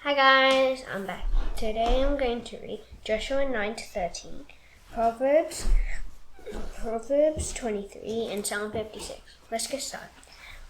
Hi guys, I'm back. Today I'm going to read Joshua 9 to 13, Proverbs 23, and Psalm 56. Let's get started.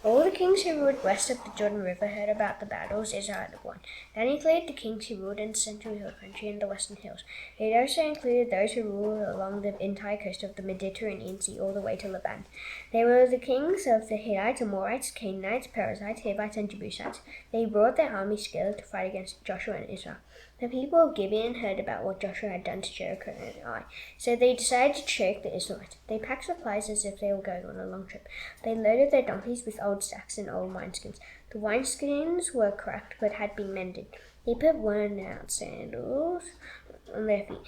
All the kings who ruled west of the Jordan River heard about the battles Israel had won. That included the kings who ruled in the Central Hill Country and the Western Hills. It also included those who ruled along the entire coast of the Mediterranean Sea all the way to Lebanon. They were the kings of the Hittites, Amorites, Canaanites, Perizzites, Hivites, and Jebusites. They brought their armies together to fight against Joshua and Israel. The people of Gibeon heard about what Joshua had done to Jericho and Ai, so they decided to trick the Israelites. They packed supplies as if they were going on a long trip. They loaded their donkeys with old sacks and old wineskins. The wineskins were cracked but had been mended. They put worn-out sandals on their feet.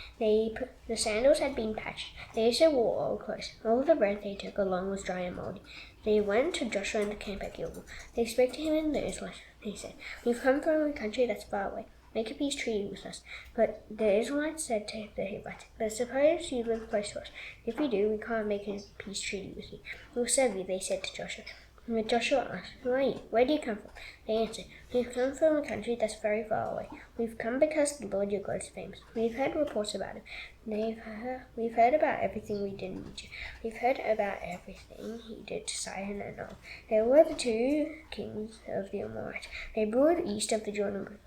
The sandals had been patched. They also wore old clothes. All the bread they took along was dry and moldy. They went to Joshua in the camp at Gilgal. They spoke to him in the Israelites. They said, "We've come from a country that's far away. Make a peace treaty with us." But the Israelites said to the Hivites, "But suppose you live close to us. If we do, we can't make a peace treaty with you. We'll serve you," they said to Joshua. But Joshua asked, "Who are you? Where do you come from?" They answered, "We've come from a country that's very far away. We've come because the Lord your God is famous. We've heard reports about him. We've heard about everything we did in Egypt. We've heard about everything he did to Sihon and Og. There were the two kings of the Amorites. They ruled east of the Jordan River.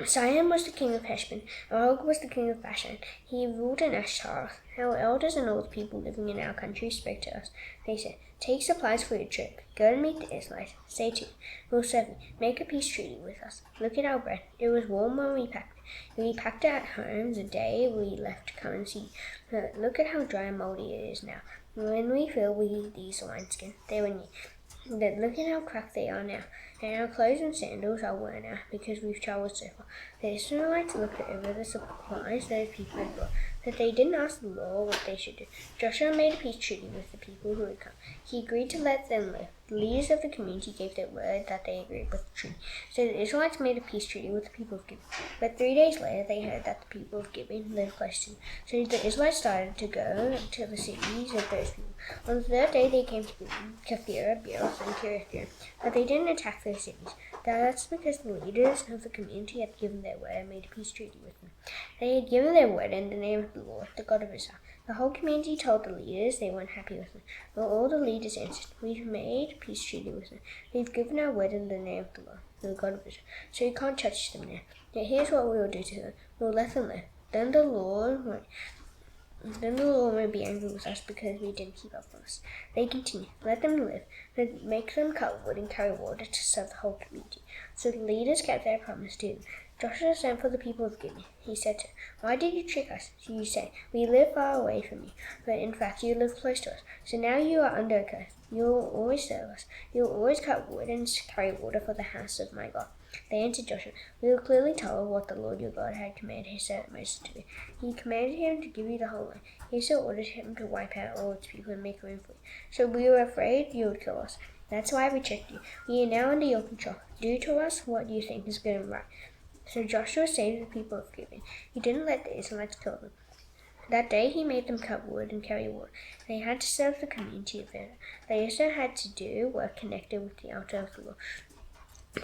Sihon was the king of Heshbon. Og was the king of Bashan. He ruled in Ashtaroth. Our elders and all the people living in our country spoke to us. They said, 'Take supplies for your trip. Go and meet the Israelites. Say to them, we'll serve you. Make a peace treaty with us. Look at our bread. It was warm when we packed it. We packed it at home the day we left to come and see you. Look at how dry and moldy it is now. When we filled with these wineskins, they were new. But look at how cracked they are now, and our clothes and sandals are worn out because we've traveled so far.' The Israelites looked over the supplies those people had brought, but they didn't ask the Lord what they should do. Joshua made a peace treaty with the people who had come. He agreed to let them live. The leaders of the community gave their word that they agreed with the treaty. So the Israelites made a peace treaty with the people of Gibeon. But 3 days later, they heard that the people of Gibeon lived close to them. So the Israelites started to go to the cities of those people. On the third day, they came to Gibeon, Kephira, Beeroth, and Kiriath-Jearim, but they didn't attack those cities. That's because the leaders of the community had given their word and made a peace treaty with them. They had given their word in the name of the Lord, the God of Israel. The whole community told the leaders they weren't happy with them. Well, all the leaders answered, "We've made a peace treaty with them. We've given our word in the name of the Lord, the God of Israel. So you can't touch them now. Yet here's what we will do to them. We'll let them live. Then the Lord won't be angry with us because we didn't keep up with us." They continued, "Let them live, but make them cut wood and carry water to serve the whole community." So the leaders kept their promise to them. Joshua sent for the people of Gibeon. He said to them, "Why did you trick us? You say, 'We live far away from you,' but in fact you live close to us. So now you are under a curse. You will always serve us. You will always cut wood and carry water for the house of my God." They answered Joshua, "We were clearly told what the Lord your God had commanded his servant Moses to do. He commanded him to give you the whole land. He also ordered him to wipe out all its people and make room for you. So we were afraid you would kill us. That's why we tricked you. We are now under your control. Do to us what you think is good and right." So Joshua saved the people of Gibeon. He didn't let the Israelites kill them. That day he made them cut wood and carry water. They had to serve the community of Israel. They also had to do work connected with the altar of the Lord.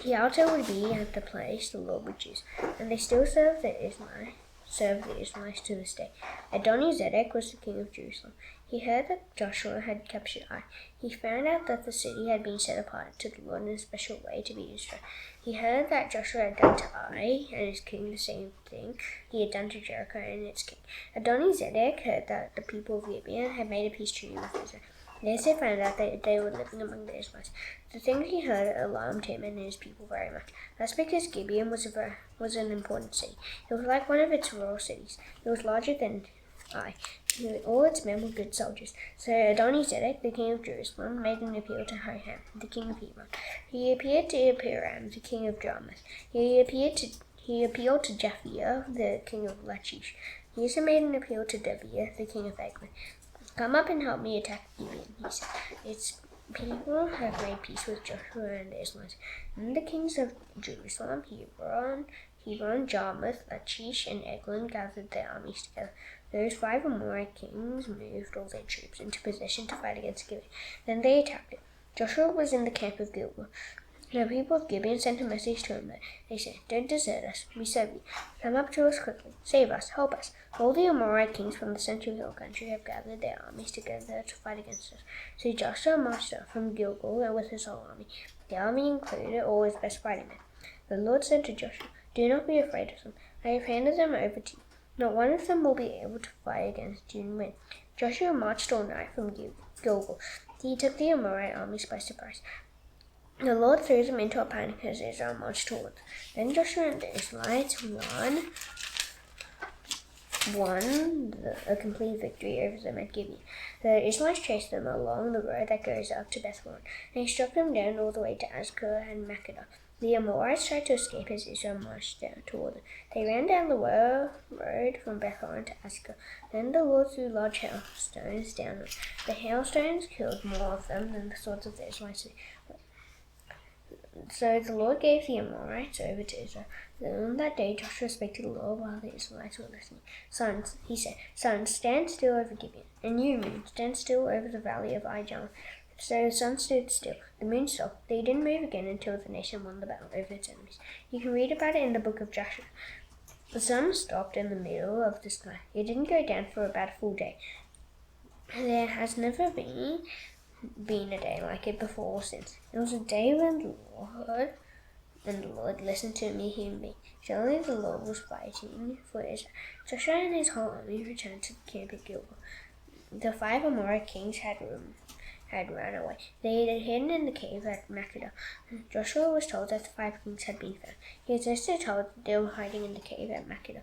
The altar would be at the place the Lord would choose, and they still serve the Israelites to this day. Adoni-Zedek was the king of Jerusalem. He heard that Joshua had captured Ai. He found out that the city had been set apart to the Lord in a special way to be Israel. He heard that Joshua had done to Ai and his king the same thing he had done to Jericho and its king. Adoni-Zedek heard that the people of Gibeon had made a peace treaty with Israel. They also found out that they were living among the Israelites. The things he heard alarmed him and his people very much. That's because Gibeon was an important city. It was like one of its royal cities. It was larger than Ai. All its men were good soldiers. So Adoni-Zedek, the king of Jerusalem, made an appeal to Hoham, the king of Hebron. He appealed to Piram, the king of Jarmuth. He appealed to Japhia, the king of Lachish. He also made an appeal to Debir, the king of Eglon. "Come up and help me attack Gibeon," he said. Its people have made peace with Joshua and the Israelites. And the kings of Jerusalem, Hebron, Jarmuth, Lachish, and Eglon gathered their armies together. Those 5 Amorite kings moved all their troops into position to fight against Gibeon. Then they attacked it. Joshua was in the camp of Gilgal. The people of Gibeon sent a message to him. They said, "Don't desert us, we serve you. Come up to us quickly, save us, help us. All the Amorite kings from the Central Hill country have gathered their armies together to fight against us." So Joshua marched up from Gilgal with his whole army. The army included all his best fighting men. The Lord said to Joshua, "Do not be afraid of them. I have handed them over to you. Not one of them will be able to fight against you and win." Joshua marched all night from Gilgal. He took the Amorite armies by surprise. The Lord threw them into a panic as Israel marched towards. Then Joshua and the Israelites won a complete victory over them at Gibeon. The Israelites chased them along the road that goes up to Bethhoron, and they struck them down all the way to Azekah and Makkedah. The Amorites tried to escape as Israel marched down toward them. They ran down the road from Bethhoron to Azekah. Then the Lord threw large hailstones down them. The hailstones killed more of them than the swords of the Israelites. So the Lord gave the Amorites over to Israel. Then on that day Joshua spake to the Lord while the Israelites were listening. "Sons," he said, "Sun, stand still over Gibeon, and you, moon, stand still over the valley of Ijon." So the sun stood still, the moon stopped. They didn't move again until the nation won the battle over its enemies. You can read about it in the book of Joshua. The sun stopped in the middle of the sky. It didn't go down for about a full day. There has never been a day like it before or since. It was a day when the Lord listened to me, hearing me. Surely the Lord was fighting for Israel. Joshua and his whole army returned to the camp at Gilgal. The 5 Amorite kings had run away. They had hidden in the cave at Makkedah. Joshua was told that the 5 kings had been found. He was also told that they were hiding in the cave at Makkedah.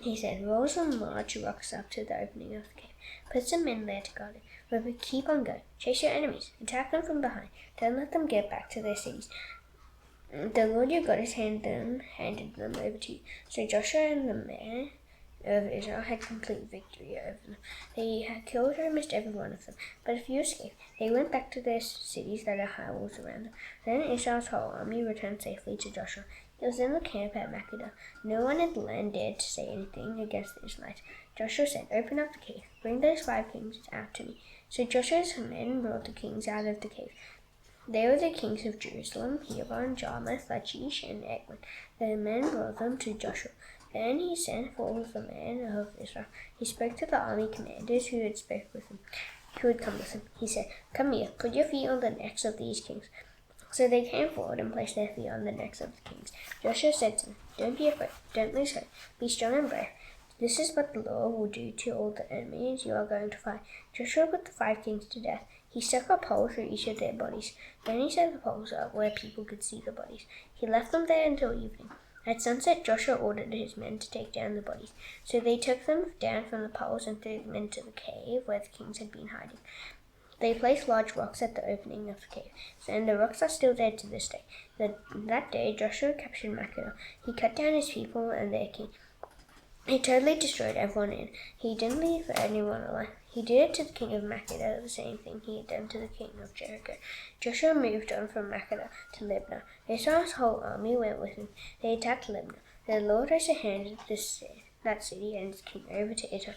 He said, "Roll some large rocks up to the opening of the cave. Put some men there to guard it. But keep on going. Chase your enemies. Attack them from behind. Don't let them get back to their cities. The Lord your God has handed them over to you." So Joshua and the men of Israel had complete victory over them. They had killed almost every one of them, but a few escaped. They went back to their cities that had high walls around them. Then Israel's whole army returned safely to Joshua. He was in the camp at Makkedah. No one in the land dared to say anything against the Israelites. Joshua said, "Open up the cave. Bring those 5 kings out to me." So Joshua's men brought the kings out of the cave. They were the kings of Jerusalem, Hebron, Jarmuth, Lachish, and Eglon. The men brought them to Joshua. Then he sent for all the men of Israel. He spoke to the army commanders who had come with him. He said, "Come here, put your feet on the necks of these kings." So they came forward and placed their feet on the necks of the kings. Joshua said to them, "Don't be afraid, don't lose hope, be strong and brave. This is what the Lord will do to all the enemies you are going to fight." Joshua put the 5 kings to death. He stuck a pole through each of their bodies. Then he set the poles up where people could see the bodies. He left them there until evening. At sunset, Joshua ordered his men to take down the bodies. So they took them down from the poles and threw them into the cave where the kings had been hiding. They placed large rocks at the opening of the cave, and the rocks are still there to this day. That day, Joshua captured Makkedah. He cut down his people and their king. He totally destroyed everyone in. He didn't leave anyone alive. He did it to the king of Makkedah, the same thing he had done to the king of Jericho. Joshua moved on from Makkedah to Libnah. Israel's whole army went with him. They attacked Libnah. The Lord also handed that city and its king over to Israel.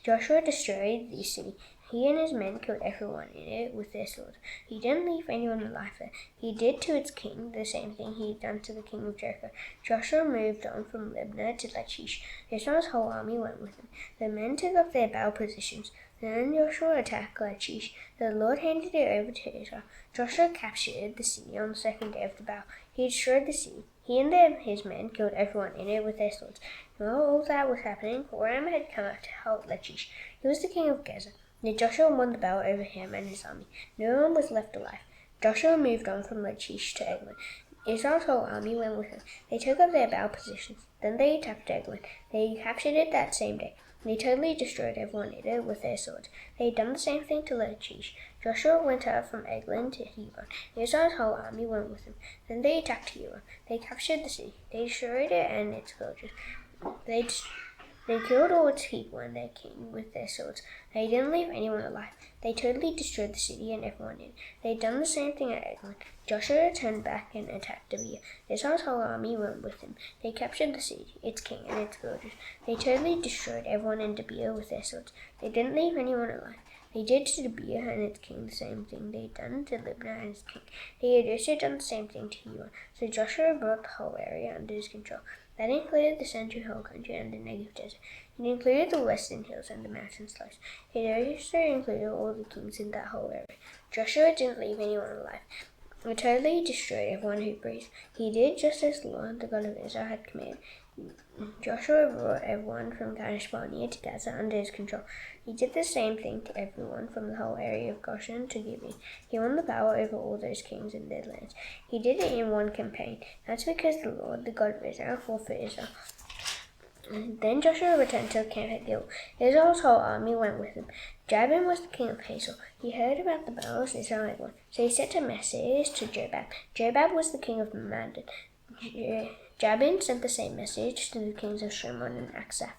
Joshua destroyed the city. He and his men killed everyone in it with their swords. He didn't leave anyone alive there. He did to its king the same thing he had done to the king of Jericho. Joshua moved on from Libnah to Lachish. Israel's whole army went with him. The men took up their battle positions. Then Joshua attacked Lachish. The Lord handed it over to Israel. Joshua captured the city on the 2nd day of the battle. He destroyed the city. He and his men killed everyone in it with their swords. While all that was happening, Horam had come out to help Lachish. He was the king of Gaza. Yet Joshua won the battle over him and his army. No one was left alive. Joshua moved on from Lachish to Eglon. Israel's whole army went with him. They took up their battle positions. Then they attacked Eglon. They captured it that same day. They totally destroyed everyone in it with their swords. They had done the same thing to Lachish. Joshua went up from Eglon to Hebron. Israel's whole army went with him. Then they attacked Hebron. They captured the city. They destroyed it and its villages. They killed all its people and their king with their swords. They didn't leave anyone alive. They totally destroyed the city and everyone in it. They had done the same thing at Eglon. Joshua turned back and attacked Debir. Israel's whole army went with him. They captured the city, its king, and its villages. They totally destroyed everyone in Debir with their swords. They didn't leave anyone alive. They did to Debir and its king the same thing they had done to Libnah and its king. They had also done the same thing to Hebron. So Joshua brought the whole area under his control. That included the central hill country and the Negev desert. It included the western hills and the mountain slopes. It also included all the kings in that whole area. Joshua didn't leave anyone alive. He totally destroyed everyone who breathed. He did just as the Lord, the God of Israel, had commanded. Joshua brought everyone from Kadesh Barnea to Gaza under his control. He did the same thing to everyone from the whole area of Goshen to Gibeon. He won the battle over all those kings and their lands. He did it in one campaign. That's because the Lord, the God of Israel, fought for Israel. Then Joshua returned to the camp at Gilgal. Israel's whole army went with him. Jabin was the king of Hazor. He heard about the battles Israel had won, so he sent a message to Jobab. Jobab was the king of Madon. Jabin sent the same message to the kings of Shimron and Aksaph.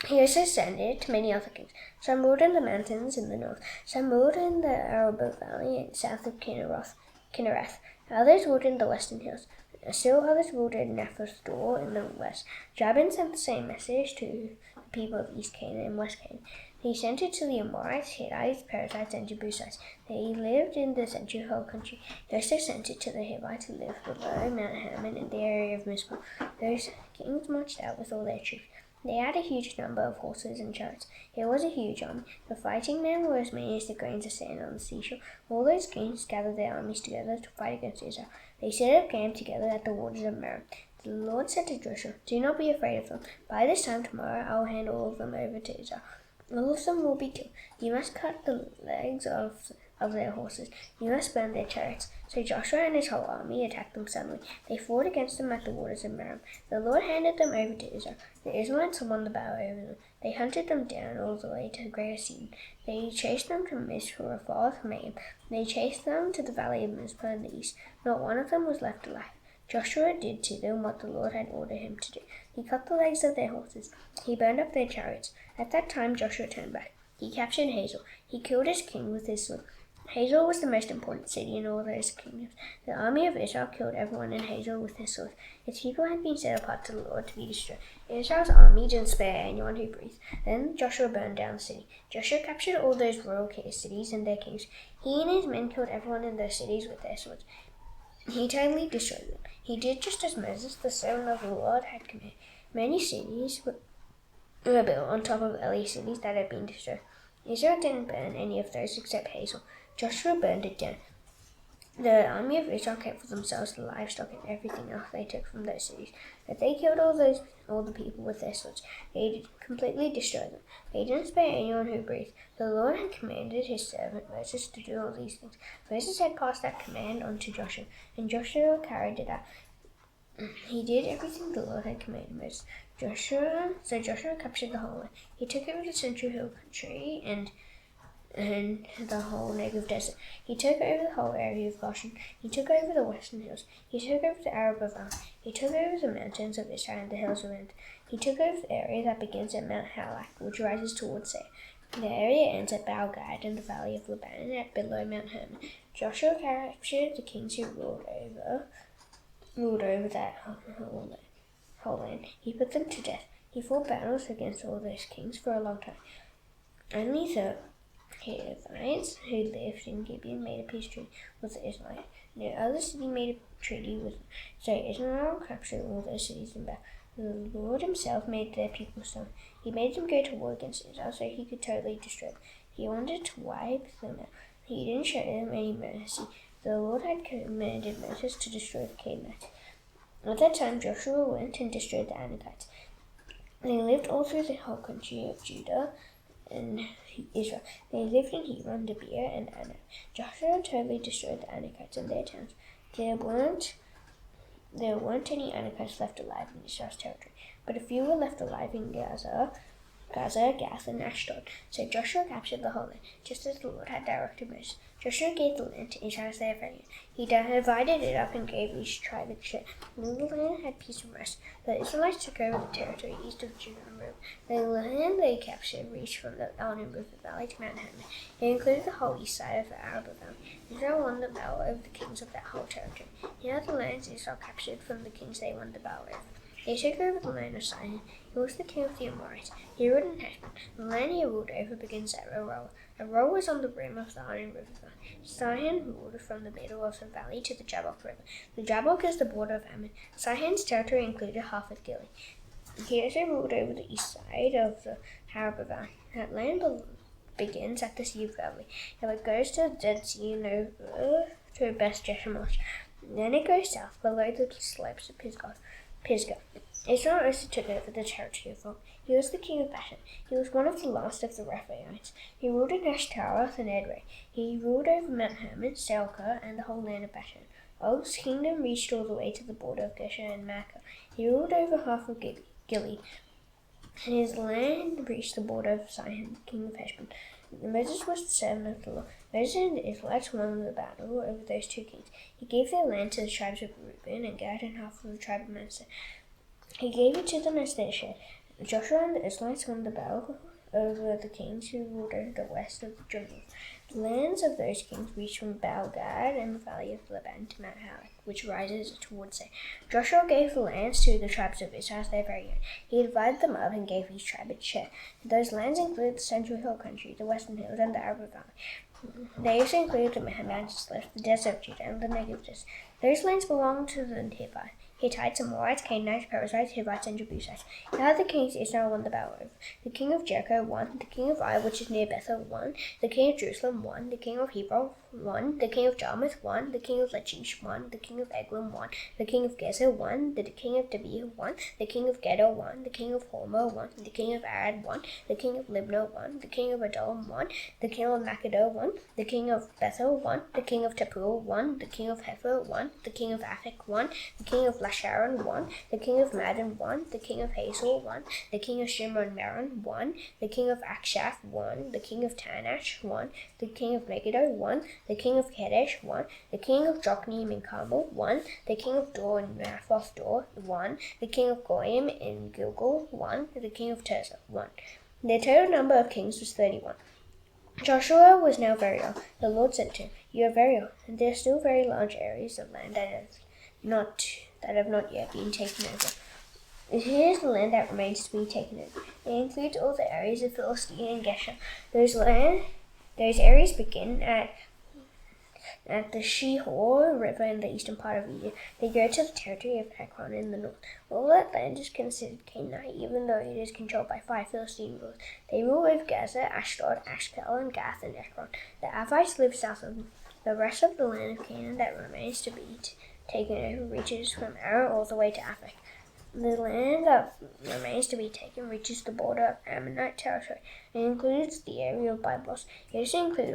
He also sent it to many other kings. Some ruled in the mountains in the north, some ruled in the Arabah Valley south of Kinnereth. Others ruled in the western hills. Still others ruled in Naphtha's door in the west. Jabin sent the same message to the people of East Canaan and West Canaan. He sent it to the Amorites, Hittites, Perizzites, and Jebusites. They lived in the central hill country. He also sent it to the Hivites who lived below Mount Hermon in the area of Mizpah. Those kings marched out with all their troops. They had a huge number of horses and chariots. It was a huge army. The fighting men were as many as the grains of sand on the seashore. All those kings gathered their armies together to fight against Israel. They set up camp together at the waters of Merib. The Lord said to Joshua, "Do not be afraid of them. By this time tomorrow I will hand all of them over to Israel. All of them will be killed. You must cut the legs of their horses. You must burn their chariots." So Joshua and his whole army attacked them suddenly. They fought against them at the waters of Merib. The Lord handed them over to Israel. The Israelites won the battle over them. They hunted them down all the way to the Greater Sidon. They chased them from Mizpah far from Maim. They chased them to the valley of Mizpah in the east. Not one of them was left alive. Joshua did to them what the Lord had ordered him to do. He cut the legs of their horses. He burned up their chariots. At that time Joshua turned back. He captured Hazor. He killed his king with his sword. Hazor was the most important city in all those kingdoms. The army of Israel killed everyone in Hazor with his sword. Its people had been set apart to the Lord to be destroyed. Israel's army didn't spare anyone who breathed. Then Joshua burned down the city. Joshua captured all those royal cities and their kings. He and his men killed everyone in those cities with their swords. He totally destroyed them. He did just as Moses, the servant of the Lord, had commanded. Many cities were built on top of earlier cities that had been destroyed. Israel didn't burn any of those except Hazor. Joshua burned it down. The army of Israel kept for themselves the livestock and everything else they took from those cities. But they killed all the people with their swords. They completely destroyed them. They didn't spare anyone who breathed. The Lord had commanded his servant Moses to do all these things. Moses had passed that command on to Joshua, and Joshua carried it out. He did everything the Lord had commanded Moses. So Joshua captured the whole land. He took over the central hill country and the whole Negev desert. He took over the whole area of Goshen. He took over the western hills. He took over the Arabah Valley. He took over the mountains of Israel and the hills around. He took over the area that begins at Mount Halak, which rises towards Seir. The area ends at Baal-Gad in the valley of Lebanon at below Mount Hermon. Joshua captured the kings who ruled over that whole land. He put them to death. He fought battles against all those kings for a long time. Only the Hivites who lived in Gibeon made a peace treaty with the Israelites. No other city made a treaty with them. So Israel captured all those cities in battle. The Lord himself made their people stone. He made them go to war against Israel so he could totally destroy them. He wanted to wipe them out. He didn't show them any mercy. The Lord had commanded Moses to destroy the Canaanites. At that time Joshua went and destroyed the Anakites. They lived all through the whole country of Judah and Israel. They lived in Hebron, Debir, and Anak. Joshua totally destroyed the Anakites and their towns. There weren't any Anakites left alive in Israel's territory, but a few were left alive in Gaza, Gath, and Ashdod. So Joshua captured the whole land, just as the Lord had directed Moses. Joshua gave the land to Israel as their venue. He divided it up and gave each tribe its share. And the land had peace and rest. The Israelites took over the territory east of Jun Family. The land they captured reached from the Arnon River Valley to Mount Hermon. It included the whole east side of the Arabah Valley. Israel won the battle over the kings of that whole territory. Here are the lands Israel captured from the kings they won the battle over. They took over the land of Sihon. He was the king of the Amorites. He ruled in Heshbon. The land he ruled over begins at Aroer. Aroer was on the rim of the Arnon River valley. Sihon ruled from the middle of the valley to the Jabbok River. The Jabbok is the border of Ammon. Sihon's territory included half of Gilead. He also ruled over the east side of the Arabah Valley. That land begins at the Sea of Galilee. It goes to the Dead Sea and over to Beth Jeshimoth. Then it goes south below the slopes of Pisgah. Israel also took over the territory of Og. He was the king of Bashan. He was one of the last of the Rephaites. He ruled in Ashtaroth and Edrei. He ruled over Mount Hermon, Selkah, and the whole land of Bashan. Og's kingdom reached all the way to the border of Geshur and Makkah. He ruled over half of Gilead, and his land reached the border of Sihon, king of Heshbon. Moses was the servant of the Lord. Moses and the Israelites won the battle over those two kings. He gave their land to the tribes of Reuben and Gad and half of the tribe of Manasseh. He gave it to them as their share. Joshua and the Israelites won the battle over the kings who ruled over the west of the Jordan. The lands of those kings reached from Baal-Gad and the valley of Lebanon to Mount Halak, which rises towards Seir. Joshua gave the lands to the tribes of Israel as their very own. He divided them up and gave each tribe its share. Those lands include the Central Hill Country, the Western Hills, and the Arabah Valley. They also include the mountains left, the desert of Judah, and the Negev desert. Those lands belonged to the Hittites, Amorites, Canaanites, Perizzites, Hivites, and Jebusites. Now the kings Israel won the battle over. The king of Jericho won, the king of Ai, which is near Bethel, won, the king of Jerusalem won, the king of Hebron won, the king of Jarmuth won, the king of Lachish won, the king of Eglon won, the king of Gezer won, the king of Debir won, the king of Gedor won, the king of Hormah won, the king of Arad won, the king of Libnah won, the king of Adullam won, the king of Makkedah won, the king of Bethel won, the king of Tappuah won, the king of Hepher won, the king of Aphek won, the king of Lasharon won, the king of Madon won, the king of Hazor won, the king of Shimron Meron won, the king of Akshaph won, the king of Tanash won, the king of Megiddo won, the king of Kadesh won, the king of Jokneam and Carmel won, the king of Dor and Naphoth Dor won, the king of Goyim in Gilgal won, the king of Tirzah won. The total number of kings was 31. Joshua was now very old. The Lord said to him, "You are very old, and there are still very large areas of land that have not yet been taken over. Here is the land that remains to be taken over. It includes all the areas of Philistine and Geshur. Those areas begin at the Shihor River in the eastern part of Egypt. They go to the territory of Ekron in the north. All that land is considered Canaanite, even though it is controlled by 5 Philistine rulers. They rule over Gaza, Ashdod, Ashkelon, and Gath, and Ekron. The Avites live south of them. The rest of the land of Canaan that remains to be taken over reaches from Aram all the way to Aphek. The land that remains to be taken reaches the border of Ammonite territory. It includes the area of Byblos. It also includes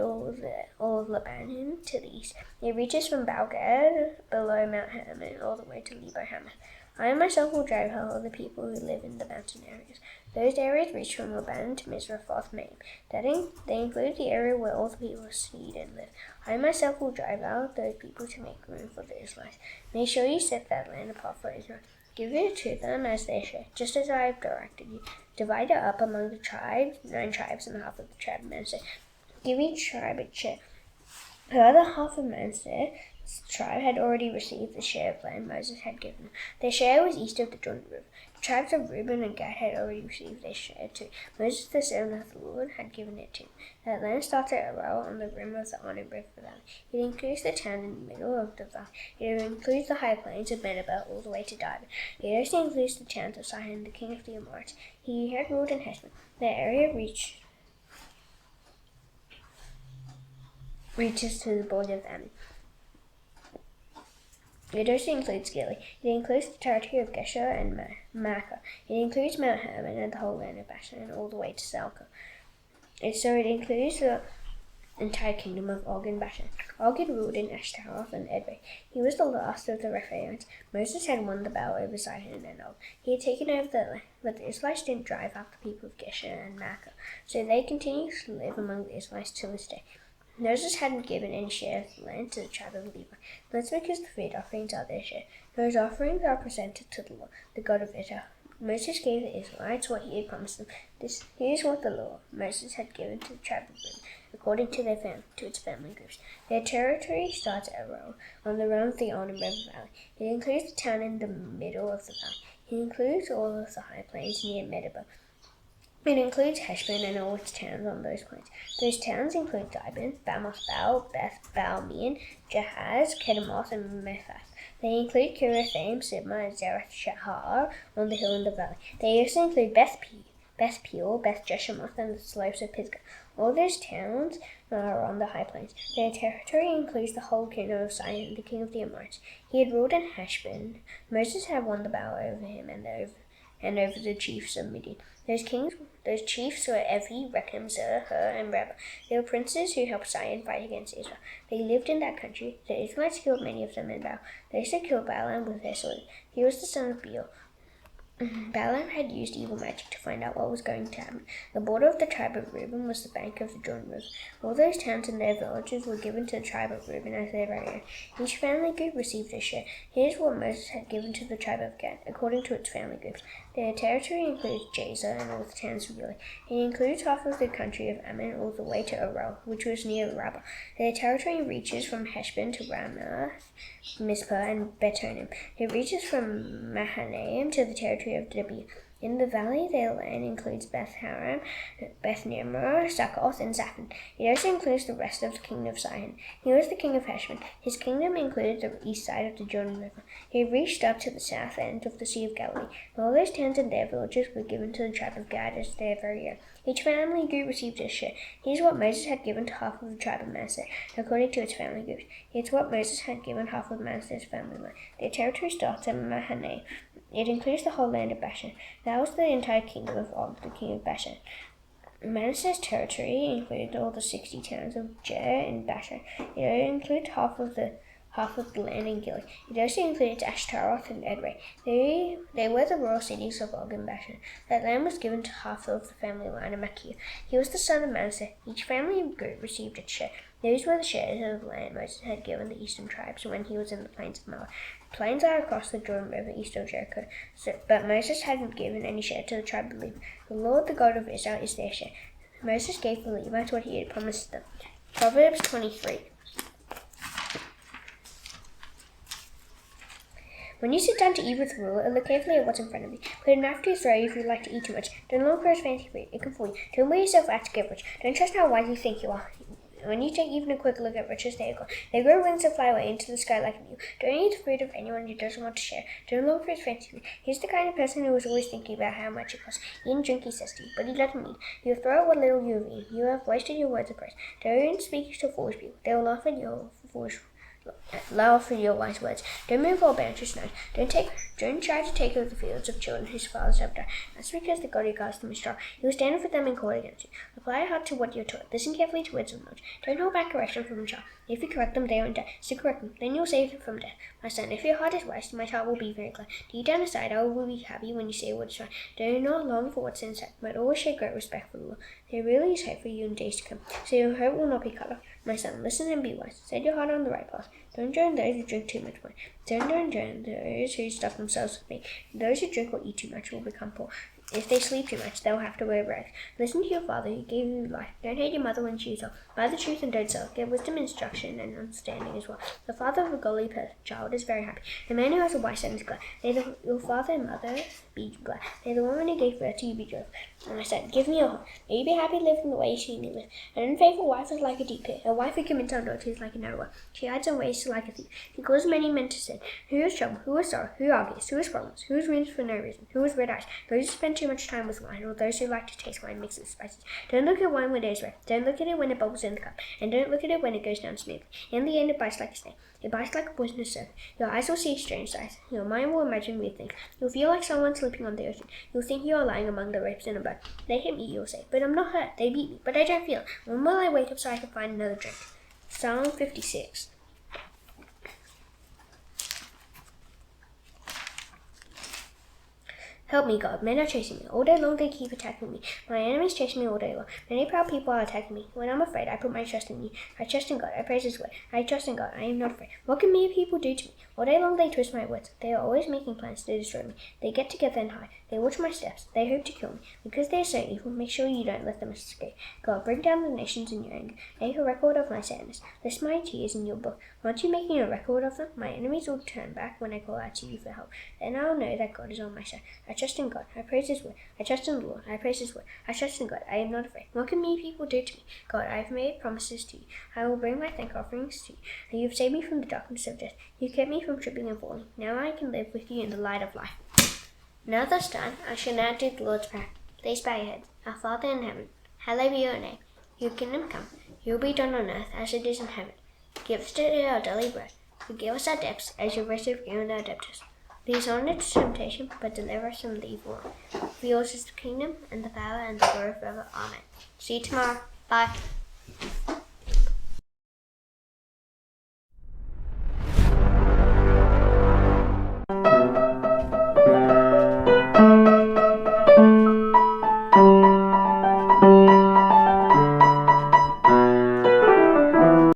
all of Lebanon to the east. It reaches from Baal-Gad below Mount Hermon all the way to Lebo-Hamath. I myself will drive out all the people who live in the mountain areas. Those areas reach from Lebanon to Mizraphoth-Maim. They include the area where all the people of seed and live. I myself will drive out those people to make room for the Israelites. Make sure you set that land apart for Israel. Give it to them as their share, just as I have directed you. Divide it up among the tribes, 9 tribes, and half of the tribe of Manasseh. Give each tribe its share. The other half of Manasseh's tribe had already received the share of land Moses had given them. Their share was east of the Jordan River. The tribes of Reuben and Gad had already received their share too. Moses, the servant of the Lord, had given it to them. That land starts at Aroer on the rim of the Arnon River valley. It includes the town in the middle of the valley. It includes the high plains of Medeba all the way to Dibon. It also includes the towns of Sihon, the king of the Amorites. He had ruled in Heshbon. The area reaches to the border of Ammon. It also includes Gilead. It includes the territory of Geshur and Makkah. It includes Mount Hermon and the whole land of Bashan and all the way to Selkah. It includes the entire kingdom of Og and Bashan. Og had ruled in Ashtaroth and Edrei. He was the last of the Rephaites. Moses had won the battle over Sihon and Og. He had taken over the land, but the Israelites didn't drive out the people of Geshur and Makkah, so they continue to live among the Israelites to this day. Moses hadn't given any share of the land to the tribe of Levi. That's because the food offerings are their share. Those offerings are presented to the Lord, the God of Israel. Moses gave the Israelites what he had promised them. Here's what the law Moses had given to the tribe of Reuben, according to its family groups. Their territory starts at Aroer, on the rim of the Arnon River valley. It includes the town in the middle of the valley. It includes all of the high plains near Medeba. It includes Heshbon and all its towns on those plains. Those towns include Dibon, Bamoth-Baal, Beth-Baal-Meon, Jahaz, Kedemoth, and Mephath. They include Kirithaim, Sibmah, and Zereth-Shahar on the hill in the valley. They also include Beth-Peor, Beth-Jeshemoth, and the slopes of Pisgah. All those towns are on the high plains. Their territory includes the whole kingdom of Sihon, the king of the Amorites. He had ruled in Heshbon. Moses had won the battle over him and over the chiefs of Midian. Those chiefs were Evi, Rechem, Zer, Hur, and Reba. They were princes who helped Sihon fight against Israel. They lived in that country. The Israelites killed many of them in battle. They also killed Balaam with their sword. He was the son of Beor. Balaam had used evil magic to find out what was going to happen. The border of the tribe of Reuben was the bank of the Jordan River. All those towns and their villages were given to the tribe of Reuben as their very own. Each family group received a share. Here's what Moses had given to the tribe of Gad, according to its family groups. Their territory includes Jazer and all the towns of Gilead. It includes half of the country of Ammon all the way to Arel, which was near Rabbah. Their territory reaches from Heshbon to Ramoth, Mizpah, and Betonim. It reaches from Mahanaim to the territory of Debir. In the valley, their land includes Beth-Haram, Beth-Nimrah, Succoth, and Zaphon. It also includes the rest of the kingdom of Sihon. He was the king of Heshbon. His kingdom included the east side of the Jordan River. He reached up to the south end of the Sea of Galilee. All those towns and their villages were given to the tribe of Gad as their very own. Each family group received a share. Here's what Moses had given to half of the tribe of Manasseh, according to its family groups. Here's what Moses had given half of Manasseh's family line. Their territory starts at Mahanaim. It includes the whole land of Bashan. That was the entire kingdom of Og, the king of Bashan. Manasseh's territory included all the 60 towns of Jair and Bashan. It included half of the land in Gilead. It also included Ashtaroth and Edrei. They were the royal cities of Og and Bashan. That land was given to half of the family line of Machir. He was the son of Manasseh. Each family group received its share. Those were the shares of land Moses had given the eastern tribes when he was in the plains of Moab. The plains are across the Jordan River east of Jericho, but Moses hadn't given any share to the tribe of Levi. The Lord, the God of Israel, is their share. Moses gave the Levites what he had promised them. Proverbs 23. When you sit down to eat with the ruler, look carefully at what's in front of you. Put a knife to your throat if you like to eat too much. Don't look for his fancy food. It can fool you. Don't wear yourself out to get rich. Don't trust how wise you think you are. When you take even a quick look at riches, they are gone. They grow wings and fly away into the sky like an eagle. Don't eat the food of anyone who doesn't want to share. Don't look for his fancy food. He's the kind of person who is always thinking about how much it costs. Eat and drink, he says to you, but he doesn't eat. You throw out what little you have eaten. You have wasted your words of praise. Don't speak to foolish people. They will laugh at your wise words. Don't move all boundaries tonight. Don't try to take over the fields of children whose fathers have died. That's because the God who guards them is strong. He will stand up for them in court against you. Apply your heart to what you're taught. Listen carefully to words of knowledge. Don't hold back correction from a child. If you correct them, they won't die. So correct them. Then you'll save them from death. My son, if your heart is wise, my child will be very glad. Deep down inside, I will be happy when you say what is right. Do not long for what's inside, but always show great respect for the Lord. There really is hope for you in days to come, so your hope will not be cut off. My son, listen and be wise. Set your heart on the right path. Don't join those who drink too much wine. Don't join those who stuff themselves with meat. Those who drink or eat too much will become poor. If they sleep too much, they'll have to wear rags. Listen to your father who gave you life. Don't hate your mother when she is old. Buy the truth and don't sell. Get wisdom, instruction, and understanding as well. The father of a godly child is very happy. The man who has a wise son is glad. Your father and mother be glad. May the woman who gave birth to you be joyful. And I said, give me your heart. May you be happy living the way you see me live. An unfaithful wife is like a deep pit. A wife who commits adultery is like a narrow well. She hides her ways like a thief. She causes many men to sin. Who is trouble? Who is sorrow? Who argues? Who is problems? Who is wounds for no reason? Who is red eyes? Those who spend too much time with wine, or those who like to taste wine mixed with spices. Don't look at wine when it is red. Don't look at it when it bubbles in the cup. And don't look at it when it goes down smoothly. In the end, it bites like a snake. It bites like a poisonous serpent. Your eyes will see strange sights. Your mind will imagine weird things. You'll feel like someone sleeping on the ocean. You'll think you are lying among the ropes in a boat. They hit me, you'll say, but I'm not hurt. They beat me, but I don't feel it. When will I wake up so I can find another drink? Psalm 56. Help me, God. Men are chasing me. All day long they keep attacking me. My enemies chase me all day long. Many proud people are attacking me. When I'm afraid, I put my trust in you. I trust in God. I praise His word. I trust in God. I am not afraid. What can mere people do to me? All day long they twist my words. They are always making plans to destroy me. They get together and hide. They watch my steps. They hope to kill me. Because they are so evil, make sure you don't let them escape. God, bring down the nations in your anger. Make a record of my sadness. List my tears in your book. Aren't you making a record of them? My enemies will turn back when I call out to you for help. Then I will know that God is on my side. I trust in God. I praise His word. I trust in the Lord. I praise His word. I trust in God. I am not afraid. What can me people do to me? God, I have made promises to you. I will bring my thank offerings to you. And you have saved me from the darkness of death. You kept me from tripping and falling. Now I can live with you in the light of life. Now this time I shall now do the Lord's Prayer. Please bow your heads. Our Father in heaven, hallowed be your name. Your kingdom come. Your will be done on earth as it is in heaven. Give us today our daily bread. Forgive us our debts as you have forgiven our debtors. Lead us not into temptation, but deliver us from the evil one. For yours is the kingdom, and the power, and the glory forever. Amen. See you tomorrow. Bye.